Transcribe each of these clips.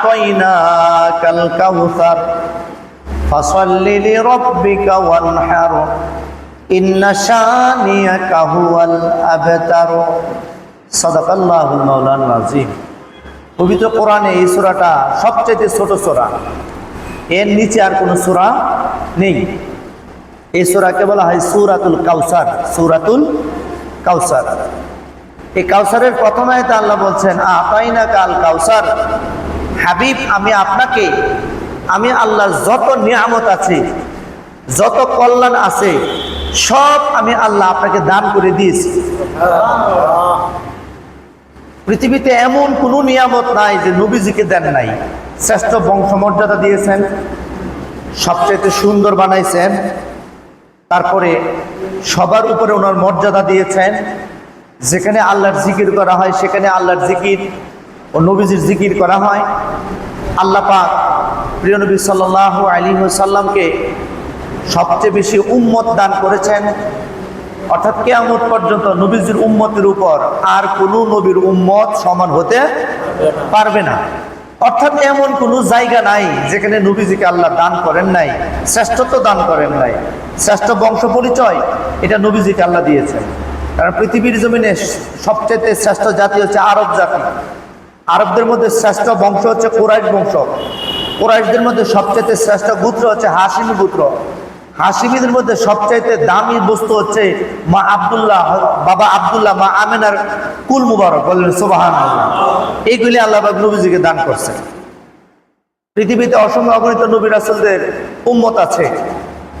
আ'তাইনাকাল কাউসার ফাসাল্লি লিরাব্বিকা ওয়ানহার ইন্না শানিয়াকা হুয়াল আবতার। সাদাকাল্লাহুল মাওলানাল আযীম। পবিত্র কোরআনে এই সূরাটা সবচেয়ে ছোট সূরা, এর নিচে আর কোনো সূরা নেই। এই সূরাকে বলা হয় সূরাতুল কাউসার। সূরাতুল কাউসার। এই কাউসারের প্রথম আয়াতে আল্লাহ বলছেন আ'তাইনাকাল কাউসার, হাবিব আমি আপনাকে, আমি আল্লাহর যত নিয়ামত আছে, যত কল্যাণ আছে, সব আমি আল্লাহ আপনাকে দান করে দিয়েছি। পৃথিবীতে এমন কোনো নিয়ামত নাই যে নবীজিকে দেন নাই। শ্রেষ্ঠ বংশমর্যাদা দিয়েছেন, সবচেয়ে সুন্দর বানাইছেন, তারপরে সবার উপরে ওনার মর্যাদা দিয়েছেন। যেখানে আল্লাহর জিকির করা হয় সেখানে আল্লাহর জিকির ও নবীজির জিকির করা হয়। আল্লাহ পাক প্রিয় নবী সাল্লাল্লাহু আলাইহি ওয়াসাল্লামকে সবচেয়ে বেশি উম্মত দান করেছেন, অর্থাৎ কিয়ামত পর্যন্ত নবীজির উম্মতের উপর আর কোনো নবীর উম্মত সমান হতে পারবে না। অর্থাৎ এমন কোনো জায়গা নাই যেখানে নবীজিকে আল্লাহ দান করেন নাই, শ্রেষ্ঠত্ব দান করেন নাই। শ্রেষ্ঠ বংশ পরিচয় এটা নবীজিকে আল্লাহ দিয়েছেন। কারণ পৃথিবীর জমিনে সবচেয়ে শ্রেষ্ঠ জাতি হচ্ছে আরব জাতি। আরবদের মধ্যে শ্রেষ্ঠ বংশ হচ্ছে কুরাইশ বংশ। কুরাইশদের মধ্যে সবচেয়ে শ্রেষ্ঠ গোত্র হচ্ছে হাশিমি গোত্র। হাশিমিদের মধ্যে সবচাইতে দামি বস্তু হচ্ছে মা আব্দুল্লাহ, বাবা আব্দুল্লাহ, মা আমেনার কুল মুবারক। বললেন সুবহানাল্লাহ। এইগুলি আল্লাহ পাক নবীজিকে দান করছেন। পৃথিবীতে অসংখ্য অগণিত নবী রাসূলদের উম্মত আছে।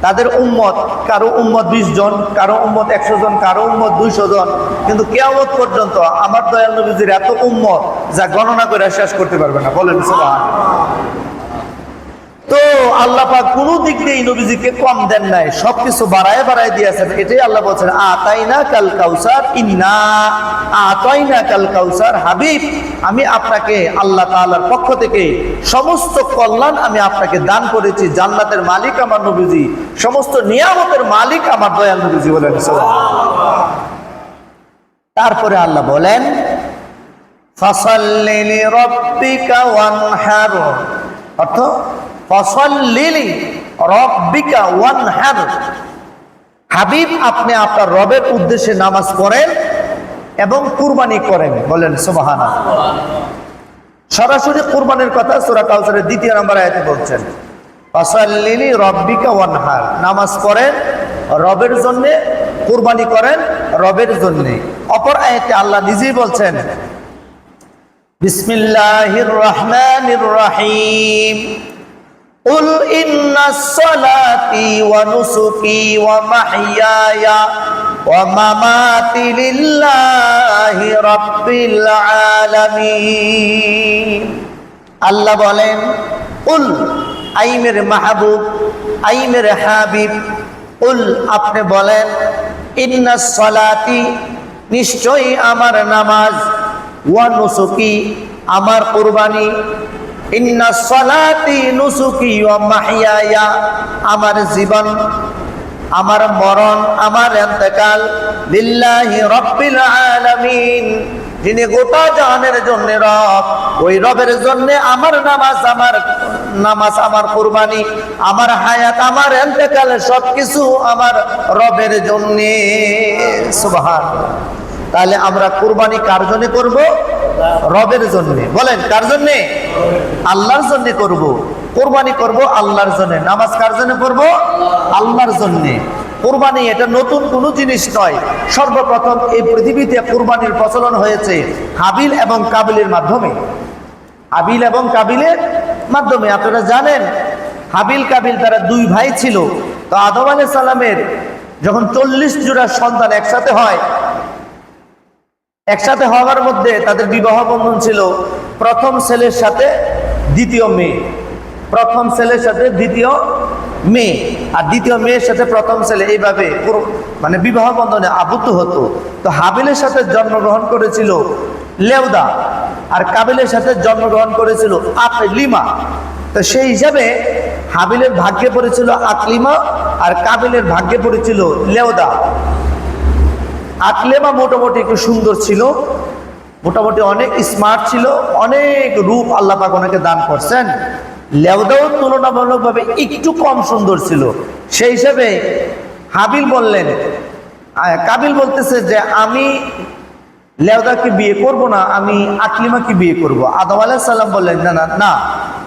তাদের উম্মত, কারো উম্মত 20 জন, কারো উম্মত 100 জন, কারো উম্মত 200 জন, কিন্তু কিয়ামত পর্যন্ত আমার দয়াল নবীজির এত উম্মত যা গণনা করে শেষ করতে পারবে না। বলেন সুবহানাল্লাহ। তো আল্লাহ পাক কোনো দিক দিয়ে নবীজিকে কম দেন নাই, সবকিছু বাড়ায় বাড়ায় দিয়েছেন। এটাই আল্লাহ বলছেন আ'তাইনাকাল কাউসার, ইন্না আ'তাইনাকাল কাউসার, হাবিব আমি আপনাকে আল্লাহ তাআলার পক্ষ থেকে সমস্ত কল্যাণ আমি আপনাকে দান করেছি। জান্নাতের মালিক আমার নবীজি, সমস্ত নিয়ামতের মালিক আমার দয়াল নবীজি। বলেন সুবহানাল্লাহ। তারপরে আল্লাহ বলেন ফাসাল্লি লিরাব্বিকা ওয়ানহার, অর্থ ফাসাল্লি লিরাব্বিকা ওয়ানহার, হাবিব আপনি আপনার রবের উদ্দেশ্যে নামাজ পড়েন এবং কুরবানি করেন। বলেন সুবহানাল্লাহ। সরাসরি কুরবানির কথা সূরা কাউসারের 2 নম্বর আয়াতে বলছেন ফাসাল্লি লিরাব্বিকা ওয়ানহার, নামাজ পড়েন রবের জন্য, কুরবানি করেন রবের জন্য। অপর আয়াতে আল্লাহ নিজেই বলছেন বিসমিল্লাহির রহমানির রহিম কুল ইন্নাস সালাতি ওয়া নুসুকি ওয়া মাহইয়ায়া ওয়া মামাতি লিল্লাহি রাব্বিল আলামিন। আল্লাহ বলেন কুল, আই মেরে মাহবুব, আই মেরে হাবিব, কুল আপনি বলেন ইন্নাস সালাতি নিশ্চয়ই আমার নামাজ, ওয়া নুসুকি আমার কুরবানি, ইন্নাস সালাতি নুসুকি ওয়া মাহইয়ায়া আমার জীবন, আমার মরণ, আমার ইন্তেকাল, লিল্লাহি রাব্বিল আলামিন যিনি গোটা জাহানের জন্য রব, ওই রবের জন্য আমার নামাজ, আমার কুরবানি, আমার হায়াত, আমার ইন্তেকাল সবকিছু আমার রবের জন্য। সুবহানাল্লাহ। তাহলে আমরা কুরবানি কার জন্য করব? রবের জন্য। বলেন কার জন্য? আল্লাহর জন্য করব। কুরবানি করব আল্লাহর জন্য। নামাজ কার জন্য করব? আল্লাহর জন্য। কুরবানি এটা নতুন কোনো জিনিস নয়। সর্বপ্রথম এই পৃথিবীতে কুরবানির প্রচলন হয়েছে হাবিল এবং কাবিলের মাধ্যমে। হাবিল এবং কাবিলের মাধ্যমে। আপনারা জানেন হাবিল কাবিল তারা 2 ভাই ছিল। তো আদম আলাইহিস সালামের যখন 40 জোড়া সন্তান একসাথে হয়, একসাথে হওয়ার মধ্যে তাদের বিবাহ বন্ধন ছিল প্রথম ছেলের সাথে দ্বিতীয় মেয়ে, প্রথম ছেলের সাথে দ্বিতীয় মেয়ে, আর দ্বিতীয় মেয়ের সাথে প্রথম ছেলে, এইভাবে মানে বিবাহ বন্ধনে আবদ্ধ হতো। তো হাবিলের সাথে জন্মগ্রহণ করেছিল লেওদা, আর কাবিলের সাথে জন্মগ্রহণ করেছিল আকলিমা। তো সেই হিসাবে হাবিলের ভাগ্যে পড়েছিল আকলিমা, আর কাবিলের ভাগ্যে পড়েছিল লেওদা। আকলেমা মোটামুটি একটু সুন্দর ছিল, মোটামুটি অনেক স্মার্ট ছিল, অনেক রূপ আল্লাহ পাক ওনাকে দান করছেন। লেওদাও তুলনামূলকভাবে একটু কম সুন্দর ছিল। সেই হিসেবে হাবিল বললেন, কাবিল বলতেছে যে আমি লেওদাকে বিয়ে করব না, আমি আকলিমাকে বিয়ে করব। আদম আলাইহিস সালাম বললেন না না না,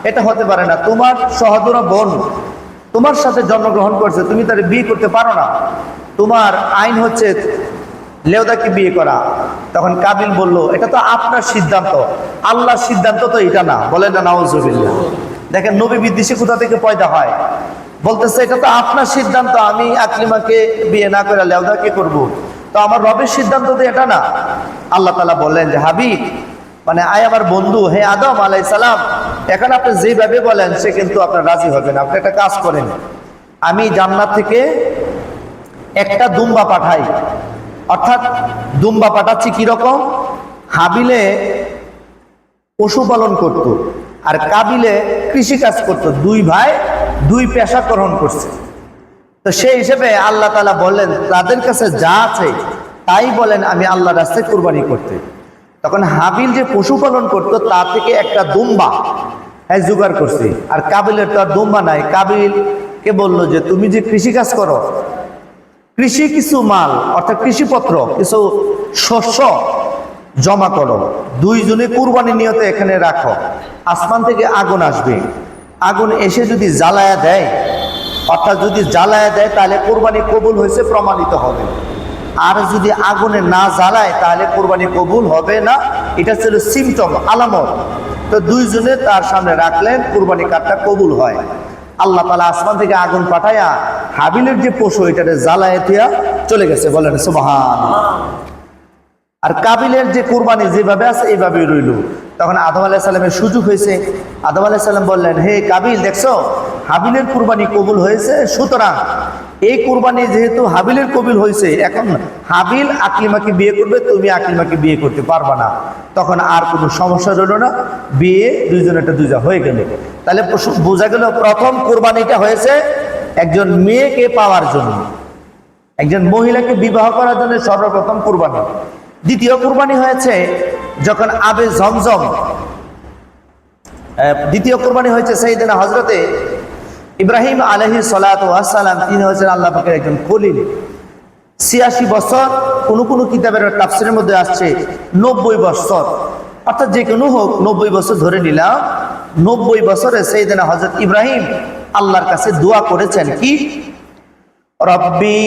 এটা হতে পারে না, তোমার সহোদরা বোন তোমার সাথে জন্মগ্রহণ করছে, তুমি তার বিয়ে করতে পারো না, তোমার আইন হচ্ছে লেওদাকে বিয়ে করা। তখন কাবিল বলল, এটা তো আপনার সিদ্ধান্ত, আল্লাহর সিদ্ধান্ত তো এটা না। বলেন না নাউজুবিল্লাহ। দেখেন নবী বিদ্বেষী কোথা থেকে পয়দা হয়। বলতেছে এটা তো আপনার সিদ্ধান্ত, আমি আকলিমাকে বিয়ে না করে লেওদাকে করব, তো আমার রবের সিদ্ধান্ত তো এটা না। আল্লাহ তাআলা বললেন যে হাবিব, মানে আয় আমার বন্ধু, হে আদম আলাইহিস সালাম, এখন আপনি যেভাবে বলেন সে কিন্তু আপনার রাজি হবে না। আপনি একটা কাজ করেন, আমি জান্নাত থেকে একটা দুম্বা পাঠাই। অর্থাৎ দুম্বা পাঠাচ্ছি কিরকম? হাবিলে পশুপালন করত আর কাবিলে কৃষিকাজ করত, দুই ভাই দুই পেশা গ্রহণ করছে। তো সেই হিসেবে আল্লাহ তাআলা বললেন তাদের কাছে যা আছে তাই বলেন আমি আল্লাহর রাস্তায় কুরবানি করতে। তখন হাবিল যে পশুপালন করত তার থেকে একটা দুম্বা জোগাড় করছে, আর কাবিলের তো আর দুম্বা নাই। কাবিলকে বলল যে তুমি যে কৃষিকাজ করো, কৃষি কিছু মাল অর্থাৎ কৃষিপত্র কিছু শস্য জমা করো, দুইজনে কুরবানি নিয়তে এখানে রাখো। আসমান থেকে আগুন আসবে, আগুন এসে যদি জ্বালায়া দেয়, অর্থাৎ যদি জ্বালায়া দেয় তাহলে কুরবানি কবুল হয়েছে প্রমাণিত হবে, আর যদি আগুনে না জ্বালায় তাহলে কুরবানি কবুল হবে না। এটা ছিল সিমটম, আলামত। তো দুইজনে তার সামনে রাখলেন, কুরবানি কার্ডটা কবুল হয়। আল্লাহ তাআলা আসমান থেকে আগুন পাঠায়া হাবিলের যে পশু এটাতে জ্বালায় দিয়া চলে গেছে। বলেন সুবহানাল্লাহ। আর কাবিলের যে কুরবানি যেভাবে আছে এইভাবেই রইল। তখন আদম আলাইহিস সালামের সুযোগ হয়েছে। আদম আলাইহিস সালাম বললেন, হে কাবিল, দেখছো হাবিলের কুরবানি কবুল হয়েছে, সুতরাং এই কুরবানি যেহেতু হাবিলের কবুল হয়েছে, এখন হাবিল আকলিমাকে বিয়ে করবে, তুমি আকলিমাকে বিয়ে করতে পারবা না। তখন আর কোনো সমস্যা রইল না, বিয়ে দুইজনেরটা দুইজা হয়ে গেল। তাহলে বোঝা গেল প্রথম কুরবানিটা হয়েছে একজন মেয়েকে পাওয়ার জন্য, একজন মহিলাকে বিবাহ করার জন্য সর্বপ্রথম কুরবানি। দ্বিতীয় কুরবানি হয়েছে যখন আবে জমজম, দ্বিতীয় কুরবানি হয়েছে সাইয়েদনা হযরতে ইব্রাহিম আলাইহিস সালাতু ওয়াস সালাম। তিনি হচ্ছেন আল্লাহ পাকের একজন খলিল। ৮৬ বছর, কোন কোন কিতাবের তাফসীরের মধ্যে আসছে ৯০ বছর, অর্থাৎ যে কোনো হোক ৯০ বছর ধরে নিলাম। ৯০ বছরে সাইয়েদনা হযরত ইব্রাহিম আল্লাহর কাছে দোয়া করেছেন কি, রব্বি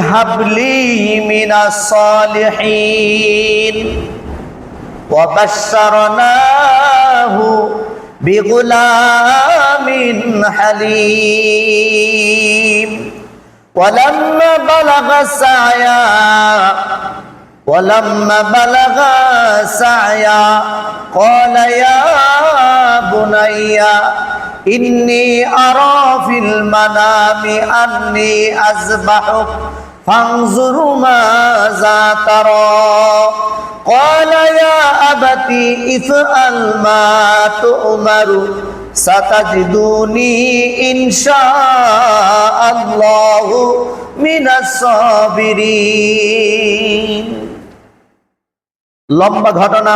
হাবলি মিনাস সালিহিন ওয়া বাশশারনাহু বিগুলামিন হালিম ওয়ালাম্মা বালাগা সায়া ক্বালা ইয়া বুনাইয়া ইন্নী আরা ফিল মানামি আন্নী আযবাহুক ফানজুর মাযা তারা ক্বালা ইয়া আবাতি ইফআল মা তু'মারু সাতাজিদুনি ইনশাআল্লাহু মিনাস সাবিরিন। লম্বা ঘটনা।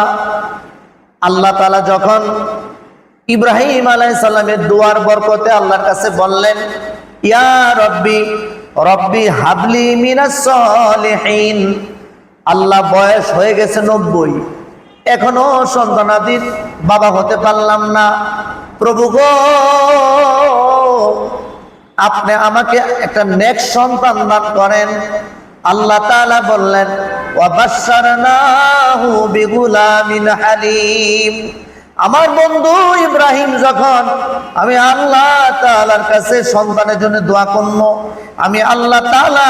আল্লাহ তাআলা যখন ইব্রাহিম আলাইহিস সালামের দোয়ার বরকতে আল্লাহর কাছে বললেন, ইয়া রব্বি রব্বি হাবলি মিনাস সালিহিন। আল্লাহ বয়স হয়ে গেছে ৯০, এখনো সন্তানাদির বাবা হতে পারলাম না, প্রভু গো আপনি আমাকে একটা নেক সন্তান দান করেন। আল্লাহ তাআলা বললেন, ওয়া বাশশারনাহু বিগুলামিন হালিম। আমার বন্ধু ইব্রাহিম যখন আমি আল্লাহ তাআলার কাছে সন্তানের জন্য দোয়া করব, আমি আল্লাহ তাআলা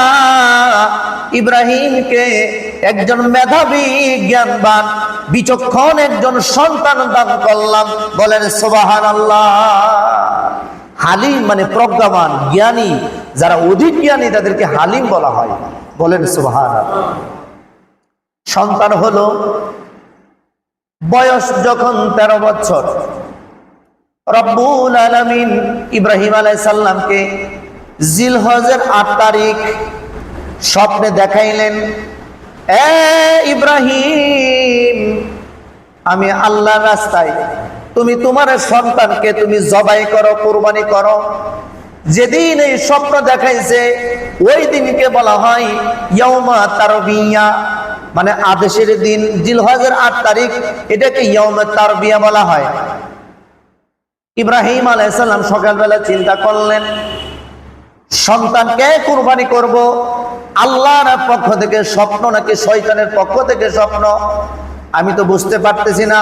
ইব্রাহিমকে একজন মেধাবী, জ্ঞানবান, বিচক্ষণ একজন সন্তান দান করলাম। বলেন সুবহানাল্লাহ। হালিম মানে প্রজ্ঞাবান, জ্ঞানী। যারা অধিক জ্ঞানী তাদেরকে হালিম বলা হয়। বলেন সুবহানাল্লাহ। সন্তান হলো, বয়স যখন ১৩ বছর, রব্বুল আলামিন ইব্রাহিম আলাইহিস সালামকে জিলহজের ৮ তারিখ স্বপ্নে দেখাইলেন, এ ইব্রাহিম আমি আল্লাহর রাস্তায় তুমি তোমার সন্তানকে তুমি জবাই করো, কুরবানি করো। যেদিন এই স্বপ্ন দেখাইছে ওই দিনকে বলা হয় ইয়াউমা তারবিয়া, মানে আদেশের দিন, জিলহজের 8 তারিখ, এটাকে ইয়াউমে তারবিয়া বলা হয়। ইব্রাহিম আলাইহিস সালাম সকালবেলা চিন্তা করলেন সন্তানকে কুরবানি করব, আল্লাহর পক্ষ থেকে স্বপ্ন নাকি শয়তানের পক্ষ থেকে স্বপ্ন আমি তো বুঝতে পারতেছি না।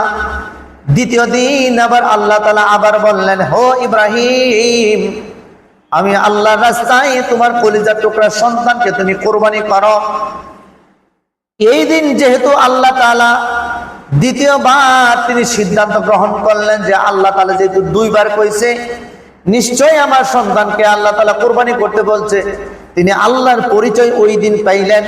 দ্বিতীয় দিন আবার আল্লাহ তাআলা আবার বললেন, হো ইব্রাহিম, আমি আল্লাহর রাস্তায় তোমার কলিজার টুকরা সন্তানকে তুমি কুরবানি করো। এই দিন যেহেতু আল্লাহ তাআলা দ্বিতীয়বার তিনি সিদ্ধান্ত গ্রহণ করলেন যে আল্লাহ তাআলা যেহেতু 2 বার কইছে, নিশ্চয় আমার সন্তানকে আল্লাহ তাআলা কুরবানি করতে বলছে, তিনি আল্লাহর পরিচয় ওই দিন পাইলেন।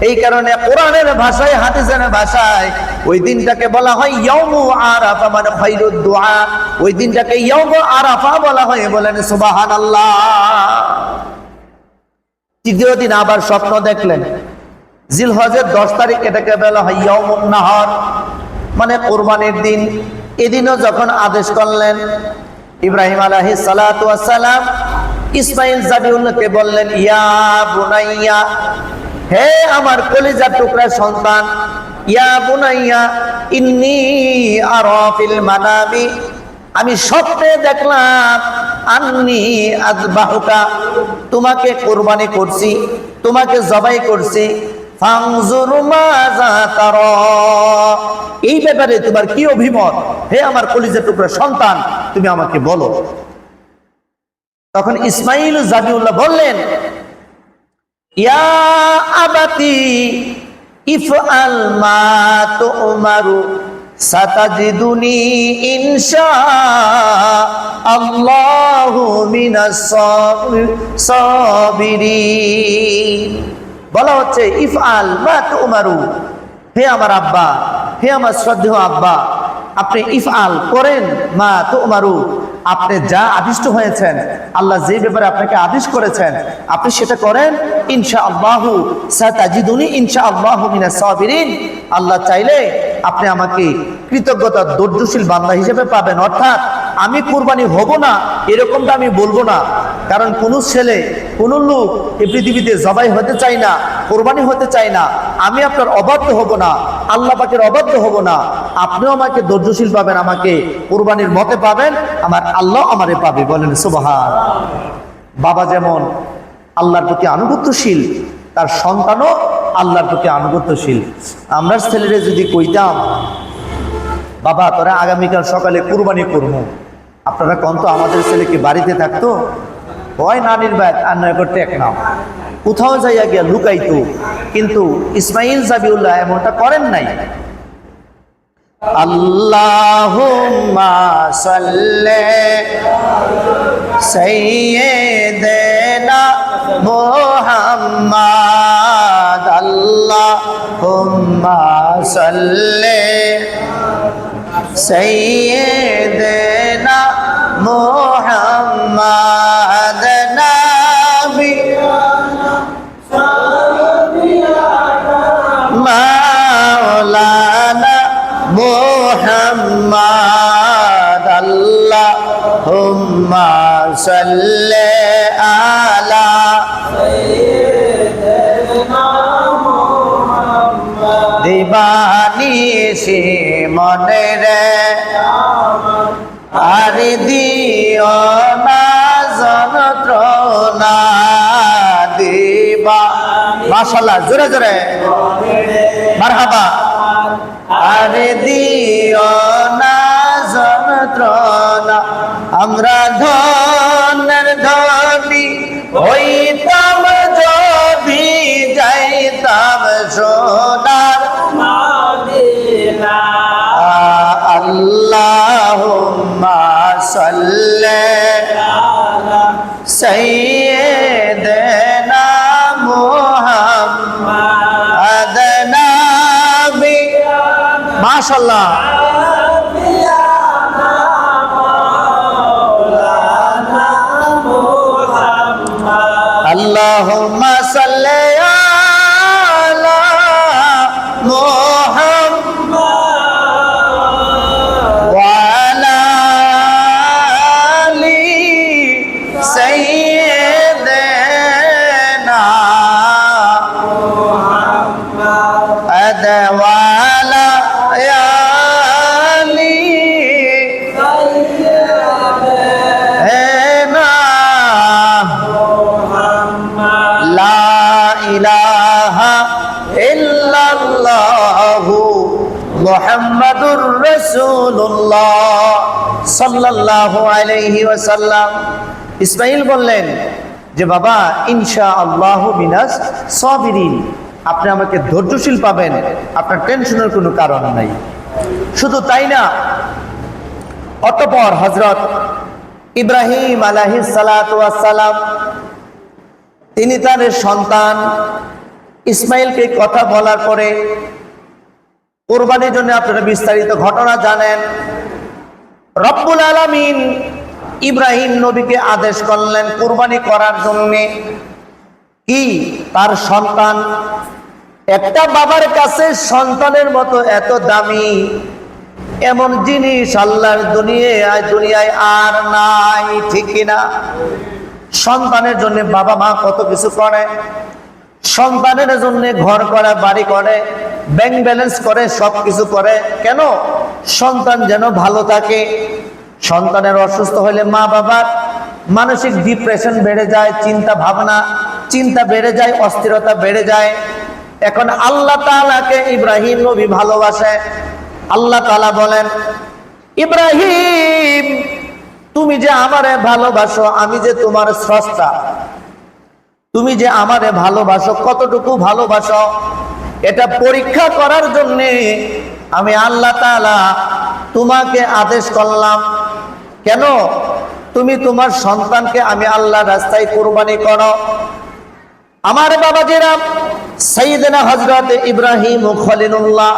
এই কারণে কোরআনের ভাষায়, হাদিসের ভাষায় ওই দিনটাকে বলা হয় ইয়াউমু আরাফা, মানে খায়রুদ দুআ। ওই দিনটাকে ইয়াউমু আরাফা বলা হয়, বলেন সুবহানাল্লাহ। তৃতীয় দিন আবার স্বপ্ন দেখলেন, জিলহজের 10 তারিখ, এটাকে বলা হয় ইয়াউমুন নাহর, মানে কুরবানির দিন। এদিনও যখন আদেশ করলেন, ইব্রাহিম আলাইহিস সালাতু ওয়াস সালাম ইসমাইল জাবিউল্লাহকে বললেন, ইয়া বুনাইয়া, হে আমার কলিজার টুকরা সন্তান, ইয়া বুনাইয়া ইন্নী আরা ফিল মানামি, আমি স্বপ্নে দেখলাম আন্নী আযবাহুকা, তোমাকে কুরবানি করছি, তোমাকে জবাই করছি, ফানজুর মাযা তারা, এই ব্যাপারে তোমার কি অভিমত, হে আমার কলিজার টুকরা সন্তান, তুমি আমাকে বলো। তখন ইসমাইল জাবিউল্লাহ বললেন, ইয়া আবাতি ইফআল মা তুমারু সাতাজিদুনি ইনশাআল্লাহু মিনাস সাবিরিন। বলা হচ্ছে ইফআল মা তুমারু, হে আমার আব্বা, হে আমার শ্রদ্ধেয় আব্বা, আপনি ইফআল করেন, মা তুমারু, আপনি যা আদিষ্ট হয়েছেন, আল্লাহ যে ব্যাপারে আপনাকে আদেশ করেছেন আপনি সেটা করেন। ইনশাআল্লাহু সাতাজিদুনি ইনশাআল্লাহু মিনাস সাবিরিন, আল্লাহ চাইলে আপনি আমাকে কৃতজ্ঞতা ধৈর্যশীল বান্দা হিসেবে পাবেন। অর্থাৎ আমি কুরবানি হব না এরকমটা আমি বলবো না, কারণ কোনো ছেলে, কোনো লোক এই পৃথিবীতে জবাই হতে চায় না, কুরবানি হতে চায় না। আমি আপনার অবাধ্য হব না, আল্লাহ পাকের অবাধ্য হব না। আপনিও আমাকে ধৈর্যশীল পাবেন, আমাকে কুরবানির মতে পাবেন, আমার আল্লাহ আমারে পাবে, বলেন সুবহান। বাবা যেমন আল্লাহর প্রতি আনুগত্যশীল, তার সন্তানও আল্লাহর প্রতি আনুগত্যশীল। আমরা ছেলেরা যদি কইতাম, বাবা তোরা আগামীকাল সকালে কুরবানি করবো, আপনারা কোন তো আমাদের ছেলে কি বাড়িতে থাকতো? হয় নানির ব্যাগ আর নয় করতে এক নাও, কোথাও যাইয়া গিয়া লুকাইতো। কিন্তু ইসমাইল জাবিউল্লাহ এমনটা করেন নাই। আল্লাহুম্মা সাল্লি সাইয়্যিদিনা মুহাম্মাদ, আল্লাহুম্মা সাল্লি সাইয়্যিদিনা মুহাম্মাদ, মাওলানা মুহাম্মাদ, আল্লাহুম্মা সাল্লি আলা সাইয়্যিদিনা মুহাম্মাদ। দিবানিশি মনে রে আর দিও না যন্ত্রণা, দিবা, মাশাআল্লাহ, জোরে জোরে মারহাবা। আর দিও না যন্ত্রণা, আমরা ধনের ধনী হইতাম যদি যাইতাম সোনার মদিনা। আল্লাহুম্মা সাল্লি আলা সাইয়্যিদিনা মুহাম্মাদ, নবী, মাশাআল্লাহ। আল্লাহুম্মা সাল্লি আলা মুহাম্মাদ, আল্লাহুম্মা সাল্লি আলা সাইয়্যিদিনা মুহাম্মাদ, আল্লাহুম্মা সাল্লি আলা সাইয়্যিদিনা মুহাম্মাদ, আল্লাহুম্মা সাল্লি আলা সাইয়্যিদিনা মুহাম্মাদ, আল্লাহুম্মা সাল্লি আলা মুহাম্মাদ, আল্লাহুম্মা সাল্লি আলা সাইয়্যিদিনা মুহাম্মাদ, আল্লাহুম্মা সাল্লি আলা রাসূলুল্লাহ সাল্লাল্লাহু আলাইহি ওয়াসাল্লাম। ইসমাঈল বললেন যে বাবা ইনশাআল্লাহু মিনাস সাবিরিন, আপনি আমাকে ধৈর্যশীল পাবেন, আপনার টেনশনের কোনো কারণ নাই। শুধু তাই না, অতঃপর হযরত ইব্রাহিম আলাইহিস সালাতু ওয়াস সালাম তিনি তার সন্তান ইসমাঈলকে কথা বলার পরে কুরবানির জন্য আপনারা বিস্তারিত ঘটনা জানেন। রব্বুল আলামিন ইব্রাহিম নবীকে আদেশ করলেন কুরবানি করার জন্য। কি তার সন্তান, একটা বাবার কাছে সন্তানের মতো এত দামি এমন জিনিস আল্লাহর দুনিয়ায় আর নাই, ঠিক কিনা? সন্তানের জন্য বাবা মা কত কিছু করে, সন্তানের জন্য ঘর করে, বাড়ি করে, ব্যাংক ব্যালেন্স করে, সব কিছু করে। কেন? সন্তান যেন ভালো থাকে। সন্তানের অসুস্থ হলে মা বাবার মানসিক ডিপ্রেশন বেড়ে যায়, চিন্তা বেড়ে যায়, অস্থিরতা বেড়ে যায়। এখন আল্লাহ তাআলাকে ইব্রাহিম নবী ভালোবাসে। আল্লাহ তাআলা বলেন, ইব্রাহিম তুমি যে আমারে ভালোবাসো, আমি যে তোমার স্রষ্টা, তুমি যে আমারে ভালোবাসো, কতটুকু ভালোবাসো এটা পরীক্ষা করার জন্য আমি আল্লাহ তাআলা তোমাকে আদেশ করলাম। কেন? তুমি তোমার সন্তানকে আমি আল্লাহর রাস্তায় কুরবানি করো। আমার বাবাজিরা, সাইয়েদনা হযরত ইব্রাহিম খলিলুল্লাহ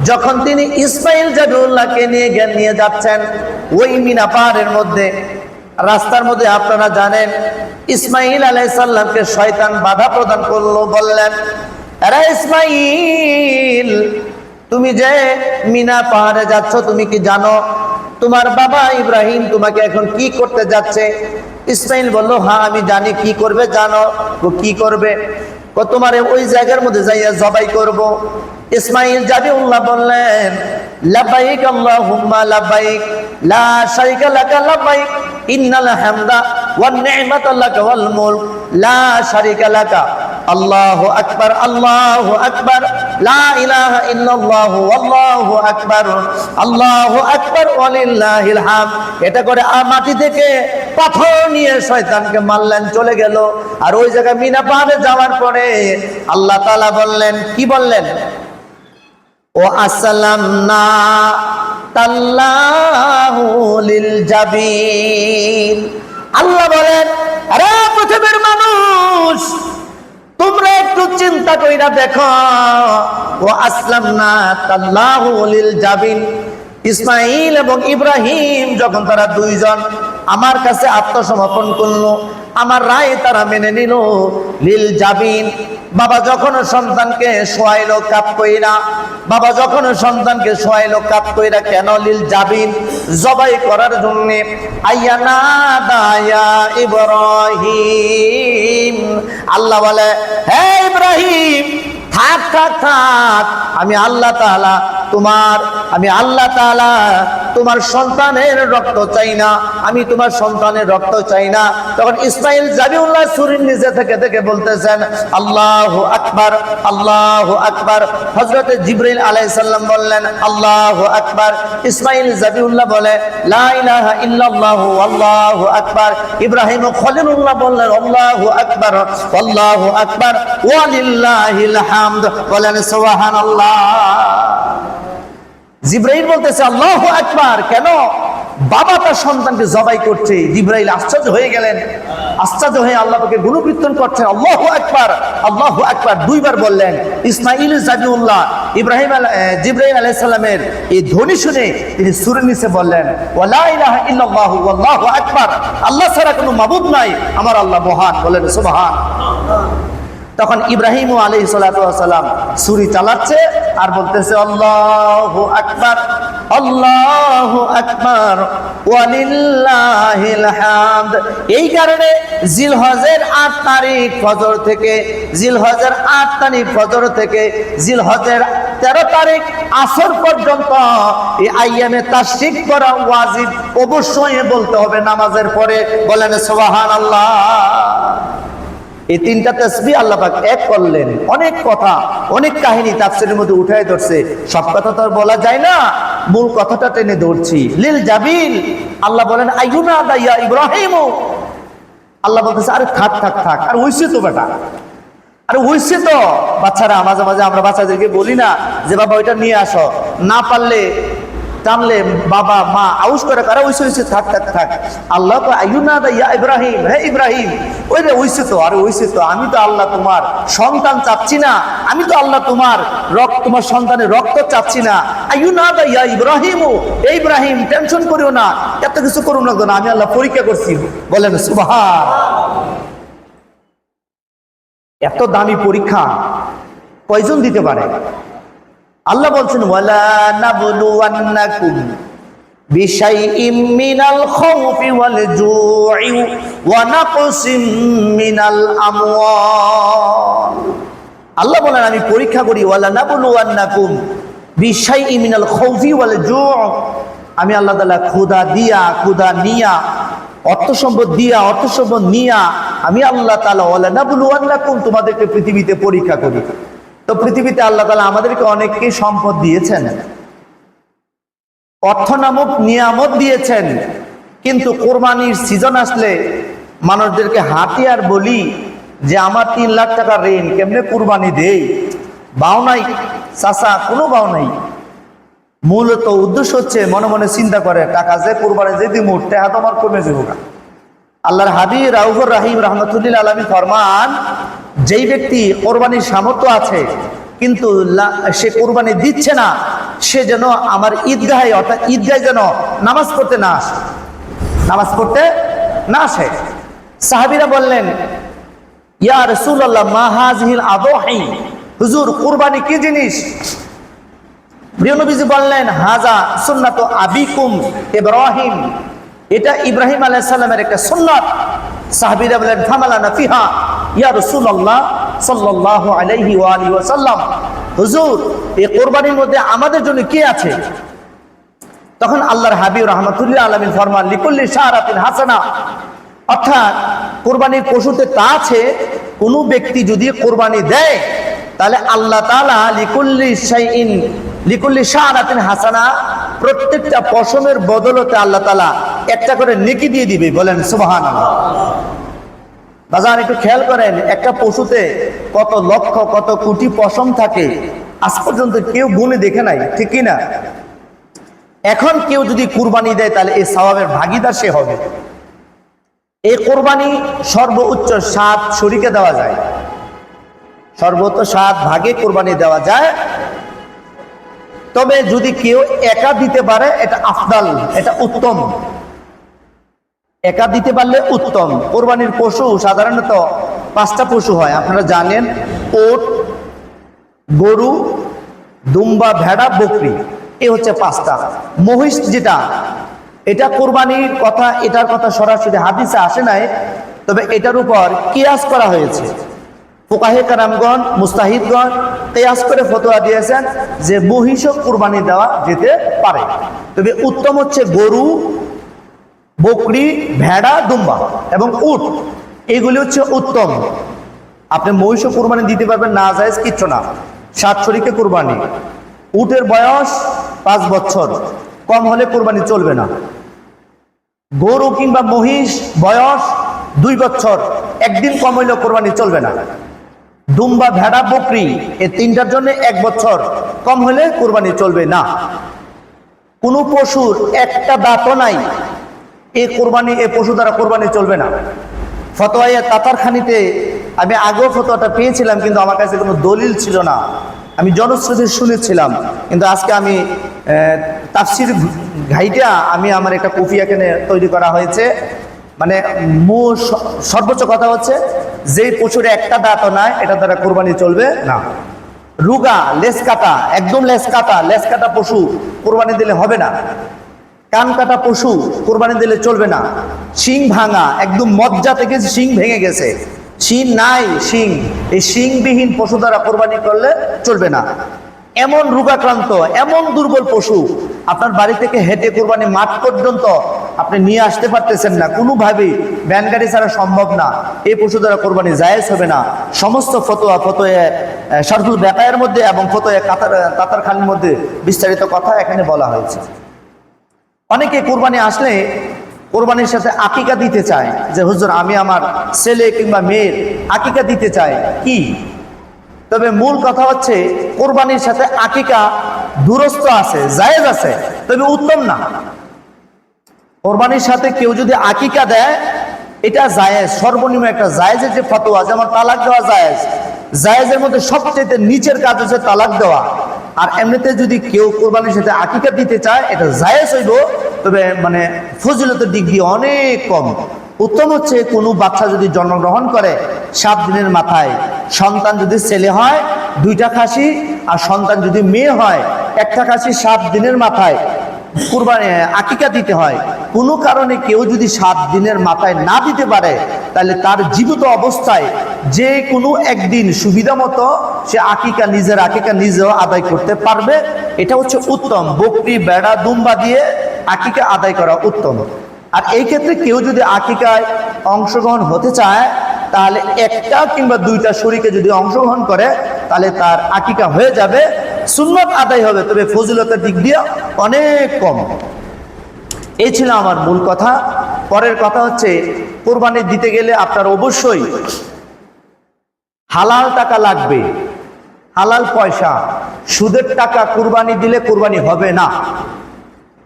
যখন তিনি ইসমাঈল জাবিউল্লাহকে নিয়ে যাচ্ছেন ওই মিনা পাহাড়ের মধ্যে, রাস্তার মধ্যে আপনারা জানেন ইসমাঈল আলাইহিস সালামকে শয়তান বাধা প্রদান করলো, বললেন, আরে ইসমাঈল তুমি যে মিনা পাহাড়ে যাচ্ছ, তুমি কি জানো তোমার বাবা ইব্রাহিম তোমাকে এখন কি করতে যাচ্ছে? ইসমাঈল বলল, হ্যাঁ আমি জানি। কি করবে জানো? ও কি করবে? ও তোমারে ওই জায়গার মধ্যে যাইয়া জবাই করব। ইসমাঈল জাবিউল্লাহ বললেন, লাব্বাইক আল্লাহুম্মা লাব্বাইক লা শারীকা লাকা লাব্বাইক ইন্নাল হামদা ওয়ান নি'মাতা লাকা ওয়াল মুলক লা শারীকা লাকা আল্লাহু আকবার আল্লাহু আকবার লা ইলাহা ইল্লাল্লাহু আল্লাহু আকবার ওয়ালিল্লাহিল হামদ। এটা করে মাটি থেকে পাথর নিয়ে শয়তানকে মারলেন, চলে গেল। আর ওই জায়গায় মিনা পাহাড়ে যাওয়ার পরে আল্লাহ তাআলা বললেন, কি বললেন? ও আসলামনা তাল্লাহু লিল জাবিন। আল্লাহ বলেন, আরে পৃথিবীর মানুষ তোমরা একটু চিন্তা কইরা দেখো, ও আসলামনা তাল্লাহু লিল জাবিন। ইসমাঈল এবং ইব্রাহিম যখন তারা দুইজন আমার কাছে আত্মসমর্পণ করলো, আমার রায় তারা মেনে নিল। লিল জাবিন, বাবা যখন সন্তানকে শোয়াইলো কাপ কইরা, বাবা যখন সন্তানকে শোয়াইলো কাপ কইরা, কেন? লিল জাবিন, জবাই করার জন্য। আইয়ানা দায়া ইব্রাহিম, আল্লাহ বলে, হে ইব্রাহিম থাক থাক থাক, আমি আল্লাহ তাআলা তোমার সন্তানের রক্ত চাই না, আমি তোমার সন্তানের রক্ত চাই না। তখন ইসমাঈল জাবিউল্লাহ সুরির নিচে থেকে বলতেছেন, আল্লাহু আকবার আল্লাহু আকবার। হযরত জিবরাইল আলাইহিস সালাম বললেন, আল্লাহু আকবার। ইসমাঈল জাবিউল্লাহ বলে, লা ইলাহা ইল্লাল্লাহু আল্লাহু আকবার। ইব্রাহিম খলিলুল্লাহ বললেন, আল্লাহু আকবার আল্লাহু আকবার ওয়ালিল্লাহিল হামদ। বলেন সুবহানাল্লাহ। জিবরাইল বলতেছে আল্লাহু আকবার। কেন? বাবা তার সন্তানকে জবাই করছে। জিবরাইল আশ্চর্য হয়ে গেলেন, আশ্চর্য হয়ে আল্লাহ পাকের গুণকীর্তন করছেন, আল্লাহু আকবার আল্লাহু আকবার দুইবার বললেন। ইসমাঈল জাবিউল্লাহ জিবরাইল আলাইহিস সালামের এই ধ্বনি শুনে তিনি সূরের নিচে বললেন, ওয়া লা ইলাহা ইল্লাল্লাহু আল্লাহু আকবার, আল্লাহ ছাড়া কোনো মাবুদ নাই, আমার আল্লাহ মহান। বলেন সুবহানাল্লাহ। তখন ইব্রাহিম আলাইহিস সালাতু ওয়াস সালাম ছুরি চালাচ্ছে আর বলতেছে, আল্লাহু আকবার আল্লাহু আকবার ওয়ালিল্লাহিল হামদ। এই কারণে জিলহজের 8 তারিখ ফজর থেকে জিলহজের 13 তারিখ আসর পর্যন্ত এই আইয়ামে তাশরিক করা ওয়াজিব, অবশ্যই বলতে হবে নামাজের পরে। বলেন সুবহানাল্লাহ। এই তিনটা তাসবিহ আল্লাহ পাক এক করলেন। অনেক কথা, অনেক কাহিনী তাফসীরের মধ্যে উঠায় ধরছে, সব কথা তো আর বলা যায় না, মূল কথাটা টেনে ধরছি। লিল জাবিল, আল্লাহ বলেন আইয়ুনা দাইয়া ইব্রাহিম, আল্লাহ বলতেছে আরে থাক থাক থাক, আর হইছে তো বেটা, আরে হইছে তো। বাচ্চারা মাঝে মাঝে আমরা বাচ্চাদেরকে বলি না যে বাবা ওইটা নিয়ে আসো, না পারলে টানলে বাবা মা আউস করে কারা হইছে হইছে থাক থাক থাক। আল্লাহ তো আইয়ুনা ইয়া ইব্রাহিম, হে ইব্রাহিম ওই রে হইছে তো, আরে হইছে তো, আমি তো আল্লাহ তোমার সন্তান চাচ্ছি না, আমি তো আল্লাহ তোমার তোমার সন্তানের রক্ত চাচ্ছি না। আইয়ুনা ইয়া ইব্রাহিম, এই ইব্রাহিম টেনশন করিও না, এত কিছু করুন না, আমি আল্লাহ পরীক্ষা করছি। বলেন সুবহান। এত দামি পরীক্ষা কয়জন দিতে পারে? আল্লাহ বলছেন ওয়ালা নাবলুওয়ান্নাকুম বিশাইইম মিনাল খাউফি ওয়াল জু'i ওয়া নাকসিম মিনাল আমওয়াল। আল্লাহ বলেন আমি পরীক্ষা করি, ওয়ালা নাবলুওয়ান্নাকুম বিশাইইম মিনাল খাউফি ওয়াল জু', আমি আল্লাহ তাআলা ক্ষুধা দিয়া ক্ষুধা নিয়া, অর্থ সম্পদ দিয়া অর্থ সম্পদ নিয়া, আমি আল্লাহ তাআলা ওয়ালা নাবলুওয়ান্নাকুম তোমাদেরকে পৃথিবীতে পরীক্ষা করি। তো পৃথিবীতে আল্লাহ তাআলা আমাদেরকে অনেককে সম্পদ দিয়েছেন, অর্থ নামক নিয়ামত দিয়েছেন, কিন্তু কোরবানির সিজন আসলে মানুষদেরকে হাঁটি আর বলি যে আমার 3 লাখ টাকা ঋণ, কেমনে কোরবানি দেই? বাও নাই চাচা, কোনো বাও নাই। মূলত উদ্দেশ্য হচ্ছে মনে মনে চিন্তা করে টাকা যে কোরবানি যে দিমু টাকা তোমার কমে যাবো না। আল্লাহর হাবিব রাউফুর রহিম রাহমাতুল্লিল আলামিন ফরমান, যেই ব্যক্তি কোরবানির সামর্থ্য আছে কিন্তু সে কোরবানি দিচ্ছে না, সে যেন আমার ঈদগাহে অর্থাৎ ঈদগাহে যেন নামাজ পড়তে না আসে, নামাজ পড়তে না আসে। সাহাবীরা বললেন ইয়া রাসূলুল্লাহ মা হাযিহিল আদহি, হুজুর কুরবানি কি জিনিস? প্রিয় নবীজি বললেন হাযা সুন্নাতু আবিকুম ইব্রাহিম, এটা ইব্রাহিম আলাইহিস সালামের একটা সুন্নাত। সাহাবীরা বলেন ফামালানা ফিহা ইয়া রাসূলুল্লাহ সাল্লাল্লাহু আলাইহি ওয়া আলিহি ওয়াসাল্লাম, হুজুর এই কুরবানির মধ্যে আমাদের জন্য কি আছে? তখন আল্লাহর হাবিব রাহমাতুল্লাহ আলামিন ফরমান লিকুল্লি শারাতিন হাসানা, অর্থাৎ কুরবানির পশুতে তা আছে, কোন ব্যক্তি যদি কুরবানি দেয় তাহলে আল্লাহ তাআলা লিকুল্লি শারাতিন হাসানা, প্রত্যেকটা পশমের বদলতে আল্লাহ তাআলা একটা করে নেকি দিয়ে দিবে। বলেন সুবহানাল্লাহ। বাজার একটু খেয়াল করেন, একটা পশুতে কত লক্ষ কত কোটি পশম থাকে, আজ পর্যন্ত কেউ গুণে দেখে নাই, ঠিক কি না? এখন কেউ যদি কুরবানি দেয় তাহলে এই সওয়াবের ভাগীদার সে হবে। এই কুরবানি সর্বোচ্চ 7 শরীকে দেওয়া যায়, সর্বোচ্চ 7 ভাগে কুরবানি দেওয়া যায়। তবে যদি কেউ একা দিতে পারে এটা আফদাল, এটা উত্তম, একা দিতে পারলে উত্তম। কোরবানির পশু সাধারণত 5টা পশু হয়, আপনারা জানেন, উট, গরু, দুম্বা, ভেড়া, বকরি, এই হচ্ছে 5টা। মহিষ যেটা, এটা কোরবানির কথা, এটার কথা সরাসরি হাদিসে আসে নাই, তবে এটার উপর কিয়াস করা হয়েছে। ফুকাহে কারামগণ মুস্তাহিদগণ কিয়াস করে ফতোয়া দিয়েছেন যে মহিষও কুরবানি দেওয়া যেতে পারে, তবে উত্তম হচ্ছে গরু, বকরি, ভেড়া, দুম্বা এবং উট, এগুলি হচ্ছে উত্তম। আপনি মহিষও কুরবানি দিতে পারবেন, না জায়েজ কিচ্ছু না। 7 শরীকে কুরবানি। উটের বয়স 5 বছর, কম হলে কুরবানি চলবে না। গরু কিংবা মহিষ বয়স 2 বছর, একদিন কম হইলেও কুরবানি চলবে না। দুম্বা, ভেড়া, বকরি এই 3টার জন্য 1 বছর কম হলে কুরবানি চলবে না। কোন পশুর একটা দাঁতও নাই, এই কুরবানি, এই পশু দ্বারা কুরবানি চলবে না। ফতোয়ায়ে তাতারখানিতে আমি আগেও ফতোয়াটা পেয়েছিলাম, কিন্তু আমার কাছে কোনো দলিল ছিল না, আমি জনশ্রুতি শুনেছিলাম। কিন্তু আজকে আমি তাফসির ঘাইটা আমি আমার একটা কপি এখানে তৈরি করা হয়েছে। মানে সর্বোচ্চ কথা হচ্ছে যেই পশুর একটা দাঁতও নাই এটা দ্বারা কুরবানি চলবে না। রুগা, লেজ কাটা, একদম লেজ কাটা পশু কুরবানি দিলে হবে না। কান কাটা পশু কুরবানি দিলে চলবে না। শিং ভাঙা, একদম মজ্জা থেকে শিং ভেঙে গেছে, শিং নাই, শিং, এই শিংবিহীন পশু দ্বারা কোরবানি করলে চলবে না। এমন রোগাক্রান্ত, এমন দুর্বল পশু আপনার বাড়ি থেকে হেঁটে কোরবানি মাঠ পর্যন্ত আপনি নিয়ে আসতে পারতেছেন না, কোনোভাবেই ভ্যান গাড়ি ছাড়া সম্ভব না, এই পশু দ্বারা কোরবানি জায়েজ হবে না। সমস্ত ফতোয়া শারহুল বাকায়ের মধ্যে এবং ফতোয়া তাতারখানির মধ্যে বিস্তারিত কথা এখানে বলা হয়েছে। অনেকে কোরবানি আসলে কোরবানির সাথে আকিকা দিতে চায়, যে হুজুর আমি আমার ছেলে কিংবা মেয়ের আকিকা দিতে চাই কি। তবে মূল কথা হচ্ছে কোরবানির সাথে আকিকা দুরস্ত আছে, জায়েজ আছে, তবে উত্তম না। কোরবানির সাথে কেউ যদি আকিকা দেয় এটা জায়েজ, সর্বনিম্ন একটা জায়েজের যে ফতোয়া, যেমন তালাক দেওয়া জায়েজ, জায়েজের মধ্যে সবচেয়ে নিচের কাজ হচ্ছে তালাক দেওয়া। আর এমনিতে যদি কেউ কোরবানির সাথে আকিকা দিতে চায় এটা জায়েজ হইব, তবে মানে ফজিলতের দিক দিয়ে অনেক কম। উত্তম হচ্ছে কোনো বাচ্চা যদি জন্মগ্রহণ করে 7 দিনের মাথায়, সন্তান যদি ছেলে হয় 2টা খাসি, আর সন্তান যদি মেয়ে হয় 1টা খাসি 7 দিনের মাথায় কুরবানি আকিকা দিতে হয়। কোনো কারণে কেউ যদি 7 দিনের মাথায় না দিতে পারে, তাহলে তার জীবিত অবস্থায় যে কোনো একদিন সুবিধা মতো সে নিজের আকিকা নিজেও আদায় করতে পারবে। এটা হচ্ছে উত্তম। বকরি, বেড়া, দুম্বা দিয়ে আকিকা আদায় করা উত্তম। আর এই ক্ষেত্রে কেউ যদি আকিকায় অংশগ্রহণ হতে চায়, তাহলে 1টা কিংবা 2টা শরীকে যদি অংশগ্রহণ করে, তাহলে তার আকিকা হয়ে যাবে, সুন্নত আদায় হবে, তবে ফজিলতের দিক দিয়ে অনেক কম। এই ছিল আমার মূল কথা। পরের কথা হচ্ছে কোরবানি দিতে গেলে আপনার অবশ্যই হালাল টাকা লাগবে, হালাল পয়সা। সুদের টাকা কোরবানি দিলে কোরবানি হবে না,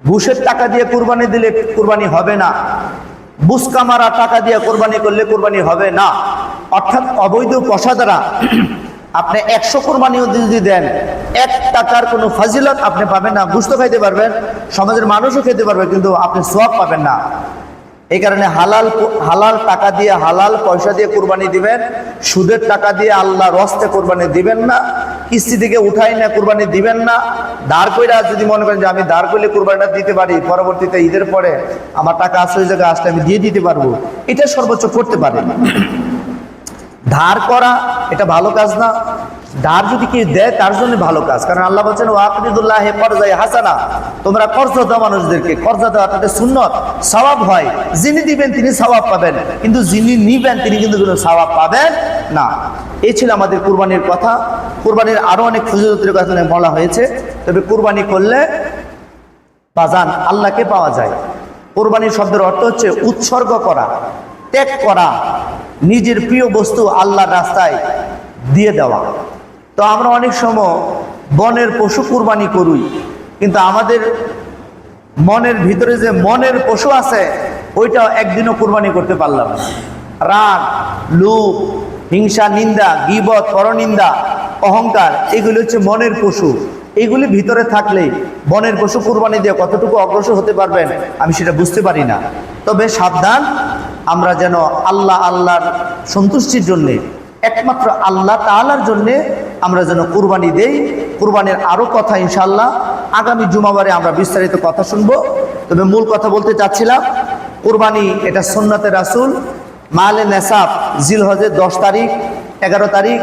ঘুষের টাকা দিয়ে কোরবানি দিলে কোরবানি হবে না, বুসকা মারা টাকা দিয়ে কোরবানি করলে কোরবানি হবে না। অর্থাৎ অবৈধ পয়সা দ্বারা আপনি 100 কোরবানিও যদি দেন, 1 টাকার কোনো ফাজিলত আপনি পাবেন না। ঘুষ তো খাইতে পারবেন, সমাজের মানুষও খেতে পারবে, কিন্তু আপনি সওয়াব পাবেন না। এই কারণে হালাল টাকা দিয়ে, হালাল পয়সা দিয়ে কোরবানি দিবেন। সুদের টাকা দিয়ে আল্লাহর রাস্তে কোরবানি দিবেন না, কিস্তি থেকে উঠাই না কোরবানি দিবেন না। দাঁড় কইরা যদি মনে করেন যে আমি দাঁড় করলে কোরবানিটা দিতে পারি, পরবর্তীতে ঈদের পরে আমার টাকা আছে ওই জায়গায় আসলে আমি দিয়ে দিতে পারবো, এটা সর্বোচ্চ করতে পারেন। ধার করা এটা ভালো কাজ না। ধার যদি কেউ দেয় তার জন্য ভালো কাজ, কারণ আল্লাহ বলছেন ওয়াকিদুল্লাহ করজাই হাসানা, তোমরা কর্জ দাও মানুষদেরকে। কর্জ দেওয়া তাদের সুন্নত, সওয়াব হয়। যিনি দিবেন তিনি সওয়াব পাবেন, কিন্তু যিনি নিবেন তিনি কিন্তু কোনো সওয়াব পাবেন না। এই ছিল আমাদের কুরবানির কথা। কুরবানির আরো অনেক ফজিলতের কথা বলা হয়েছে, তবে কুরবানি করলে বাজান আল্লাহকে পাওয়া যায়। কুরবানির শব্দের অর্থ হচ্ছে উৎসর্গ করা, ত্যাগ করা, নিজের প্রিয় বস্তু আল্লাহর রাস্তায় দিয়ে দেওয়া। তো আমরা অনেক সময় বনের পশু কুরবানি করি, কিন্তু আমাদের মনের ভিতরে যে মনের পশু আছে ওইটা একদিনও কুরবানি করতে পারলাম না। রাগ, লোভ, হিংসা, নিন্দা, গীবত, পরনিন্দা, অহংকার, এগুলি হচ্ছে মনের পশু। এগুলি ভিতরে থাকলে বনের পশু কুরবানি দিয়ে কতটুকু অগ্রসর হতে পারবেন আমি সেটা বুঝতে পারি না। তবে সাবধান, আমরা যেন আল্লাহর সন্তুষ্টির জন্যে, একমাত্র আল্লাহ তাআলার জন্যে আমরা যেন কুরবানি দেই। কুরবানির আরো কথা ইনশাআল্লাহ আগামী জুমাবারে আমরা বিস্তারিত কথা শুনবো। তবে মূল কথা বলতে চাচ্ছিলাম, কুরবানি এটা সুন্নতে রাসূল। মালে নেসাব জিলহজের 10 তারিখ, 11 তারিখ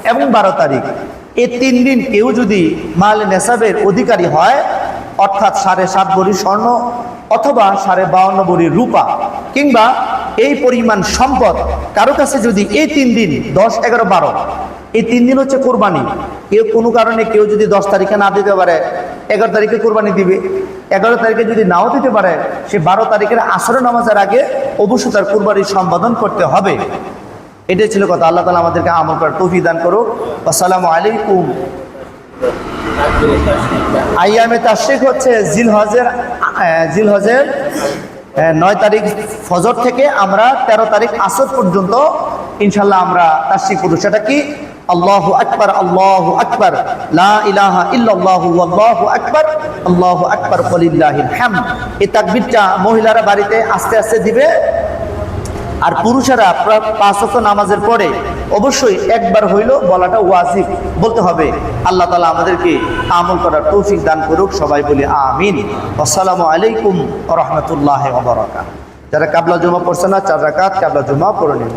এবং 12 তারিখ, এই 3 দিন কেউ যদি মালে নেসাবের অধিকারী হয়, অর্থাৎ 7.5 ভরি স্বর্ণ অথবা 52.5 ভরি রূপা, কিংবা এই পরিমাণ সম্পদ কারো কাছে যদি এই 3 দিন 10, 11, 12 এই 3 দিন হচ্ছে কোরবানি, কেউ কোনো কারণে কেউ যদি 10 তারিখে না দিতে পারে 11 তারিখে কোরবানি দিবে। 11 তারিখে যদি নাও দিতে পারে, সে 12 তারিখের আসর নামাজের আগে অবশ্যই তার কোরবানি সম্পাদন করতে হবে। এটাই ছিল কথা। আল্লাহ তাআলা আমাদেরকে আমল করার তৌফিক দান করুক। আসসালামু আলাইকুম। আইয়ামে তাশরিক হচ্ছে জিলহজের 9 তারিখ ফজর থেকে আমরা 13 তারিখ আসর পর্যন্ত ইনশাআল্লাহ আমরা তাশরিক করব। সেটা কি? আল্লাহু আকবার, আল্লাহু আকবার, লা ইলাহা ইল্লাল্লাহু ওয়াল্লাহু আকবার, আল্লাহু আকবার ওয়ালিল্লাহিল হামদ। এই তাকবীরটা মহিলারা বাড়িতে আস্তে আস্তে দিবে, আর পুরুষেরা 5 ওয়াক্ত নামাজের পরে অবশ্যই একবার হইল বলাটা ওয়াজিব, বলতে হবে। আল্লাহ তাআলা আমাদেরকে আমল করার তৌফিক দান করুক। সবাই বলি আমিন। আসসালামু আলাইকুম ওয়া রাহমাতুল্লাহি ওয়া বারাকাতুহু। যারা কাবলা জুমা পড়ছে না, 4 রাকাত কাবলা জুমা পড়ে নিন।